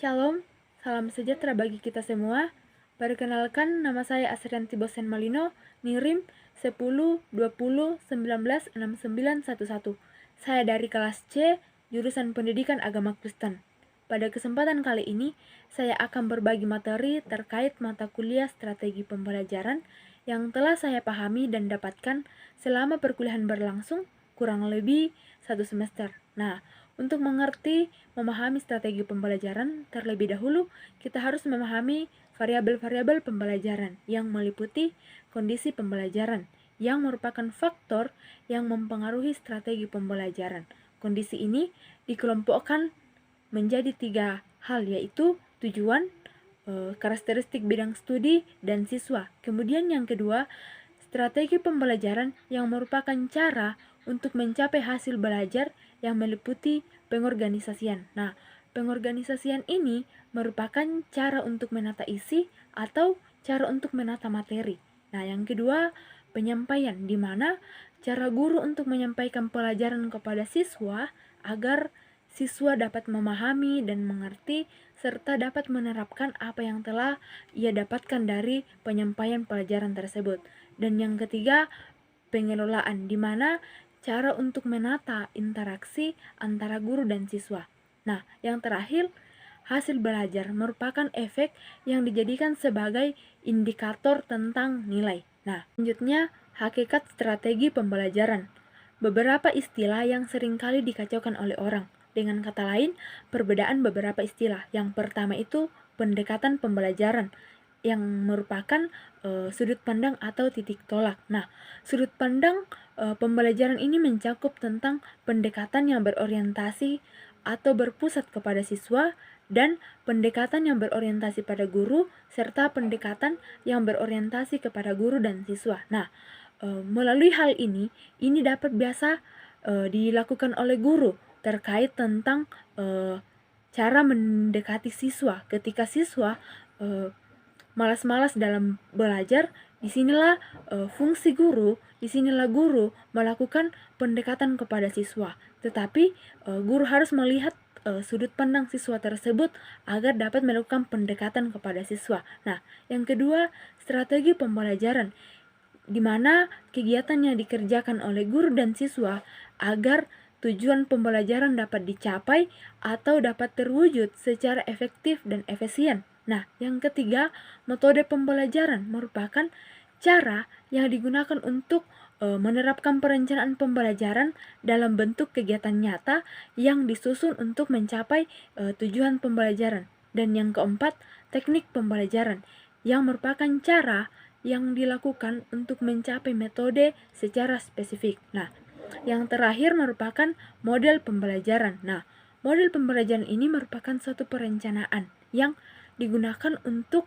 Shalom, salam sejahtera bagi kita semua. Perkenalkan, nama saya Asrianti Bosen Malino, NIRIM 10 20 19 69 11. Saya dari kelas C, jurusan Pendidikan Agama Kristen. Pada kesempatan kali ini, saya akan berbagi materi terkait mata kuliah strategi pembelajaran yang telah saya pahami dan dapatkan selama perkuliahan berlangsung kurang lebih 1 semester. Nah, untuk memahami strategi pembelajaran, terlebih dahulu kita harus memahami variabel-variabel pembelajaran yang meliputi kondisi pembelajaran, yang merupakan faktor yang mempengaruhi strategi pembelajaran. Kondisi ini dikelompokkan menjadi 3 hal, yaitu tujuan, karakteristik bidang studi, dan siswa. Kemudian yang kedua, strategi pembelajaran yang merupakan cara untuk mencapai hasil belajar yang meliputi pengorganisasian. Nah, pengorganisasian ini merupakan cara untuk menata isi atau cara untuk menata materi. Nah, yang kedua, penyampaian, di mana cara guru untuk menyampaikan pelajaran kepada siswa agar siswa dapat memahami dan mengerti serta dapat menerapkan apa yang telah ia dapatkan dari penyampaian pelajaran tersebut. Dan yang ketiga, pengelolaan, di mana cara untuk menata interaksi antara guru dan siswa. Nah, yang terakhir, hasil belajar merupakan efek yang dijadikan sebagai indikator tentang nilai. Nah, selanjutnya, hakikat strategi pembelajaran. Beberapa istilah yang seringkali dikacaukan oleh orang. Dengan kata lain, perbedaan beberapa istilah. Yang pertama itu pendekatan pembelajaran, yang merupakan sudut pandang atau titik tolak. Nah, sudut pandang pembelajaran ini mencakup tentang pendekatan yang berorientasi atau berpusat kepada siswa dan pendekatan yang berorientasi pada guru serta pendekatan yang berorientasi kepada guru dan siswa. Nah, melalui hal ini dapat biasa dilakukan oleh guru terkait tentang cara mendekati siswa. Ketika siswa malas-malas dalam belajar, disinilah fungsi guru, disinilah guru melakukan pendekatan kepada siswa. Tetapi guru harus melihat sudut pandang siswa tersebut agar dapat melakukan pendekatan kepada siswa. Nah, yang kedua, strategi pembelajaran, di mana kegiatan yang dikerjakan oleh guru dan siswa agar tujuan pembelajaran dapat dicapai atau dapat terwujud secara efektif dan efisien. Nah, yang ketiga, metode pembelajaran merupakan cara yang digunakan untuk menerapkan perencanaan pembelajaran dalam bentuk kegiatan nyata yang disusun untuk mencapai tujuan pembelajaran. Dan yang keempat, teknik pembelajaran, yang merupakan cara yang dilakukan untuk mencapai metode secara spesifik. Nah, yang terakhir merupakan model pembelajaran. Nah, model pembelajaran ini merupakan suatu perencanaan yang digunakan untuk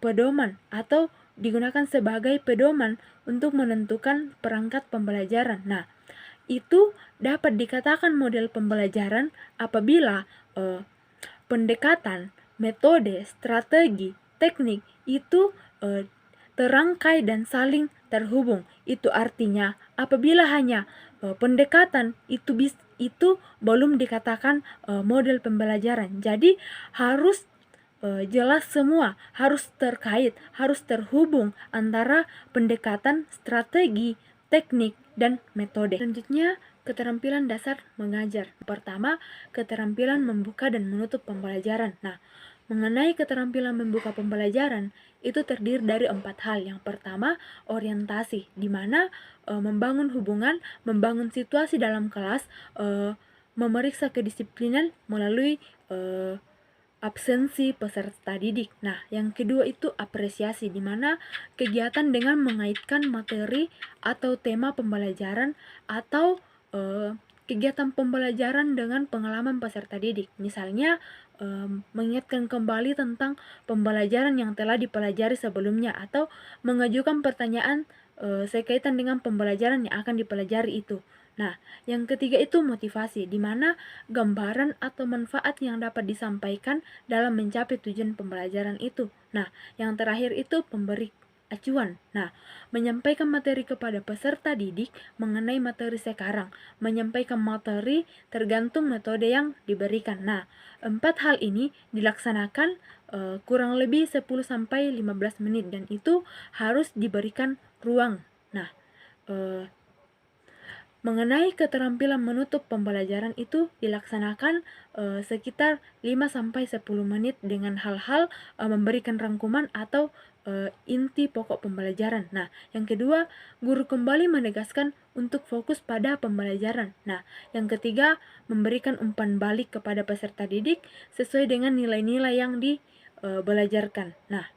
pedoman atau digunakan sebagai pedoman untuk menentukan perangkat pembelajaran. Nah, itu dapat dikatakan model pembelajaran apabila pendekatan, metode, strategi, teknik itu terangkai dan saling terhubung. Itu artinya apabila hanya pendekatan itu belum dikatakan model pembelajaran. Jadi harus jelas semua, harus terkait, harus terhubung antara pendekatan, strategi, teknik, dan metode. Selanjutnya, keterampilan dasar mengajar. Pertama, keterampilan membuka dan menutup pembelajaran. Nah, mengenai keterampilan membuka pembelajaran, itu terdiri dari 4 hal. Yang pertama, orientasi, di mana membangun hubungan, membangun situasi dalam kelas, memeriksa kedisiplinan melalui absensi peserta didik. Nah, yang kedua itu apresiasi, di mana kegiatan dengan mengaitkan materi atau tema pembelajaran atau kegiatan pembelajaran dengan pengalaman peserta didik. Misalnya mengingatkan kembali tentang pembelajaran yang telah dipelajari sebelumnya atau mengajukan pertanyaan sekaitan dengan pembelajaran yang akan dipelajari itu. Nah, yang ketiga itu motivasi, di mana gambaran atau manfaat yang dapat disampaikan dalam mencapai tujuan pembelajaran itu. Nah, yang terakhir itu acuan. Nah, menyampaikan materi kepada peserta didik mengenai materi sekarang, menyampaikan materi tergantung metode yang diberikan. Nah, 4 hal ini dilaksanakan kurang lebih 10-15 menit dan itu harus diberikan ruang. Nah, mengenai keterampilan menutup pembelajaran itu dilaksanakan sekitar 5-10 menit dengan hal-hal memberikan rangkuman atau inti pokok pembelajaran. Nah, yang kedua, guru kembali menegaskan untuk fokus pada pembelajaran. Nah, yang ketiga, memberikan umpan balik kepada peserta didik sesuai dengan nilai-nilai yang dibelajarkan. Nah,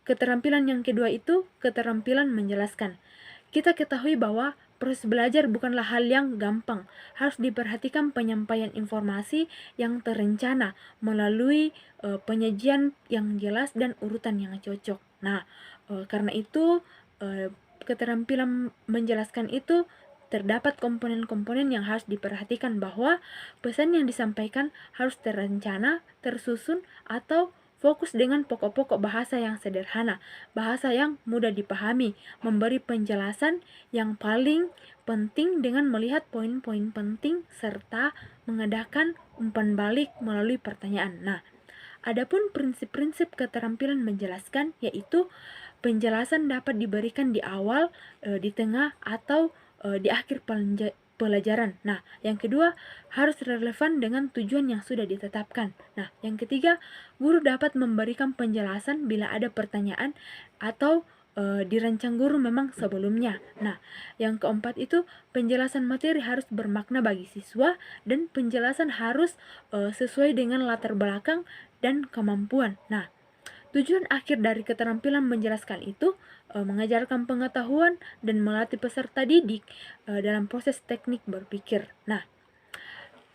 keterampilan yang kedua itu keterampilan menjelaskan. Kita ketahui bahwa proses belajar bukanlah hal yang gampang. Harus diperhatikan penyampaian informasi yang terencana melalui penyajian yang jelas dan urutan yang cocok. Nah, karena itu keterampilan menjelaskan itu terdapat komponen-komponen yang harus diperhatikan bahwa pesan yang disampaikan harus terencana, tersusun, atau fokus dengan pokok-pokok bahasa yang sederhana, bahasa yang mudah dipahami, memberi penjelasan yang paling penting dengan melihat poin-poin penting serta mengadakan umpan balik melalui pertanyaan. Nah, adapun prinsip-prinsip keterampilan menjelaskan yaitu penjelasan dapat diberikan di awal, di tengah, atau di akhir pelajaran. Nah, yang kedua harus relevan dengan tujuan yang sudah ditetapkan. Nah, yang ketiga, guru dapat memberikan penjelasan bila ada pertanyaan atau dirancang guru memang sebelumnya. Nah, yang keempat itu penjelasan materi harus bermakna bagi siswa dan penjelasan harus sesuai dengan latar belakang dan kemampuan. Nah, tujuan akhir dari keterampilan menjelaskan itu mengajarkan pengetahuan dan melatih peserta didik dalam proses teknik berpikir. Nah,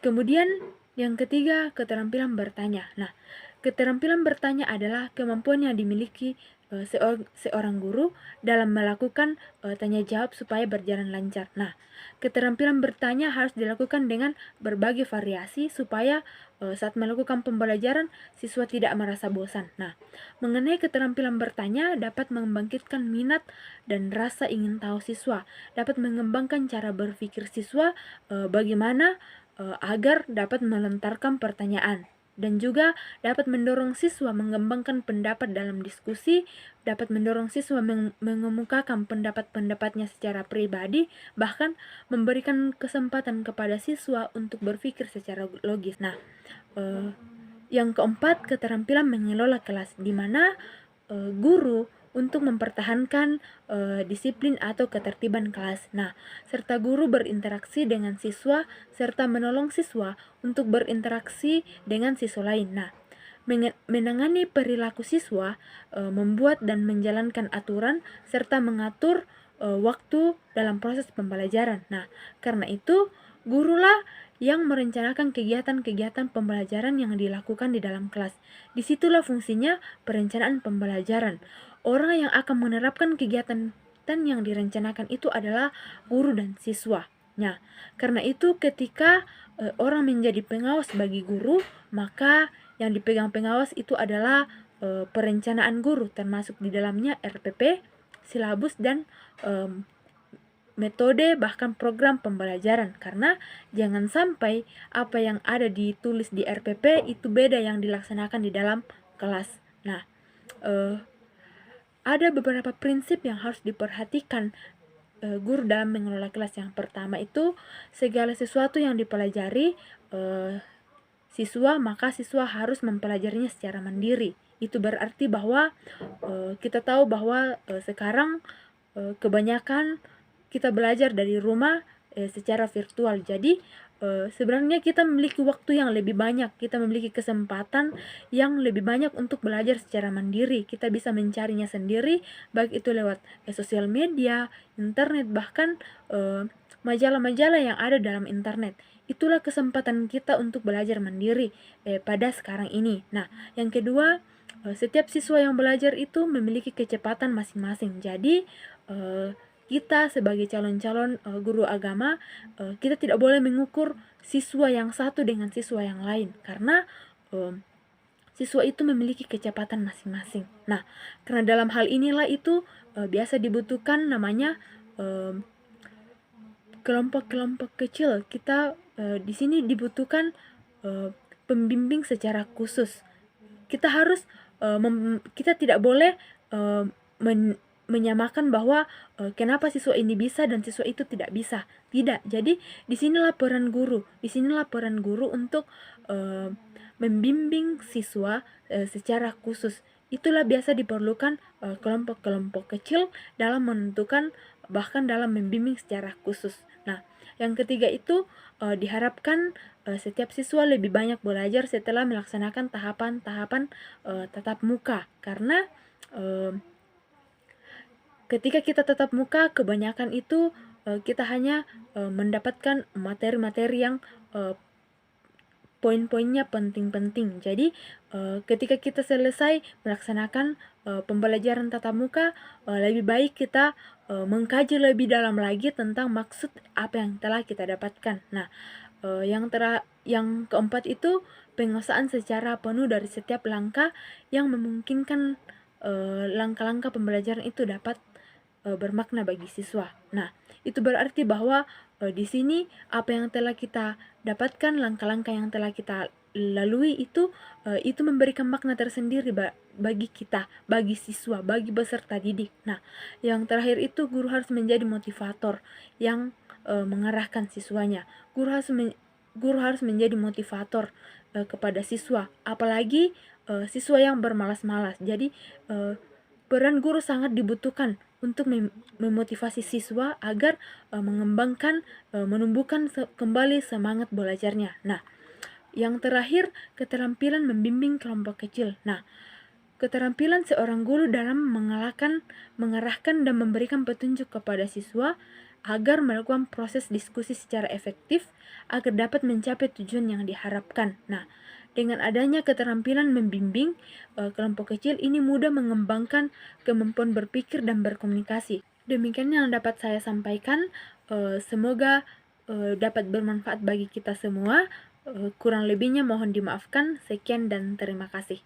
kemudian yang ketiga, keterampilan bertanya. Nah, keterampilan bertanya adalah kemampuan yang dimiliki seorang guru dalam melakukan tanya jawab supaya berjalan lancar. Nah, keterampilan bertanya harus dilakukan dengan berbagai variasi supaya saat melakukan pembelajaran siswa tidak merasa bosan. Nah, mengenai keterampilan bertanya dapat membangkitkan minat dan rasa ingin tahu siswa, dapat mengembangkan cara berpikir siswa bagaimana agar dapat melontarkan pertanyaan, dan juga dapat mendorong siswa mengembangkan pendapat dalam diskusi, dapat mendorong siswa mengemukakan pendapat-pendapatnya secara pribadi, bahkan memberikan kesempatan kepada siswa untuk berpikir secara logis. Nah, yang keempat, keterampilan mengelola kelas, di mana guru untuk mempertahankan disiplin atau ketertiban kelas. Nah, serta guru berinteraksi dengan siswa serta menolong siswa untuk berinteraksi dengan siswa lain. Nah, menangani perilaku siswa, membuat dan menjalankan aturan serta mengatur waktu dalam proses pembelajaran. Nah, karena itu gurulah yang merencanakan kegiatan-kegiatan pembelajaran yang dilakukan di dalam kelas. Disitulah fungsinya perencanaan pembelajaran. Orang yang akan menerapkan kegiatan yang direncanakan itu adalah guru dan siswa. Nah, karena itu ketika orang menjadi pengawas bagi guru, maka yang dipegang pengawas itu adalah perencanaan guru, termasuk di dalamnya RPP, silabus, dan metode bahkan program pembelajaran. Karena jangan sampai apa yang ada ditulis di RPP itu beda yang dilaksanakan di dalam kelas. Nah, ada beberapa prinsip yang harus diperhatikan guru dalam mengelola kelas. Yang pertama itu segala sesuatu yang dipelajari siswa, maka siswa harus mempelajarinya secara mandiri. Itu berarti bahwa kita tahu bahwa sekarang kebanyakan kita belajar dari rumah secara virtual. Jadi sebenarnya kita memiliki waktu yang lebih banyak, kita memiliki kesempatan yang lebih banyak untuk belajar secara mandiri. Kita bisa mencarinya sendiri, baik itu lewat sosial media, internet, bahkan majalah-majalah yang ada dalam internet. Itulah kesempatan kita untuk belajar mandiri pada sekarang ini. Nah, yang kedua, setiap siswa yang belajar itu memiliki kecepatan masing-masing. Jadi kita sebagai calon-calon guru agama, kita tidak boleh mengukur siswa yang satu dengan siswa yang lain, karena siswa itu memiliki kecepatan masing-masing. Nah, karena dalam hal inilah itu biasa dibutuhkan namanya kelompok-kelompok kecil. Kita di sini dibutuhkan pembimbing secara khusus. Kita harus kita tidak boleh menyamakan bahwa kenapa siswa ini bisa dan siswa itu tidak bisa. Tidak. Jadi disinilah peran guru. Disinilah peran guru untuk membimbing siswa secara khusus. Itulah biasa diperlukan kelompok-kelompok kecil dalam menentukan bahkan dalam membimbing secara khusus. Nah, yang ketiga itu diharapkan setiap siswa lebih banyak belajar setelah melaksanakan tahapan-tahapan tatap muka, karena ketika kita tatap muka kebanyakan itu kita hanya mendapatkan materi-materi yang poin-poinnya penting-penting. Jadi ketika kita selesai melaksanakan pembelajaran tatap muka, lebih baik kita mengkaji lebih dalam lagi tentang maksud apa yang telah kita dapatkan. Nah, yang keempat itu penguasaan secara penuh dari setiap langkah yang memungkinkan langkah-langkah pembelajaran itu dapat bermakna bagi siswa. Nah, itu berarti bahwa di sini apa yang telah kita dapatkan, langkah-langkah yang telah kita lalui itu memberikan makna tersendiri bagi kita, bagi siswa, bagi peserta didik. Nah, yang terakhir itu guru harus menjadi motivator yang mengarahkan siswanya. Guru harus menjadi motivator kepada siswa, apalagi siswa yang bermalas-malas. Jadi peran guru sangat dibutuhkan untuk memotivasi siswa agar mengembangkan, menumbuhkan kembali semangat belajarnya. Nah, yang terakhir, keterampilan membimbing kelompok kecil. Nah, keterampilan seorang guru dalam mengarahkan dan memberikan petunjuk kepada siswa agar melakukan proses diskusi secara efektif agar dapat mencapai tujuan yang diharapkan. Nah, dengan adanya keterampilan membimbing kelompok kecil ini mudah mengembangkan kemampuan berpikir dan berkomunikasi. Demikian yang dapat saya sampaikan. Semoga dapat bermanfaat bagi kita semua. Kurang lebihnya mohon dimaafkan. Sekian dan terima kasih.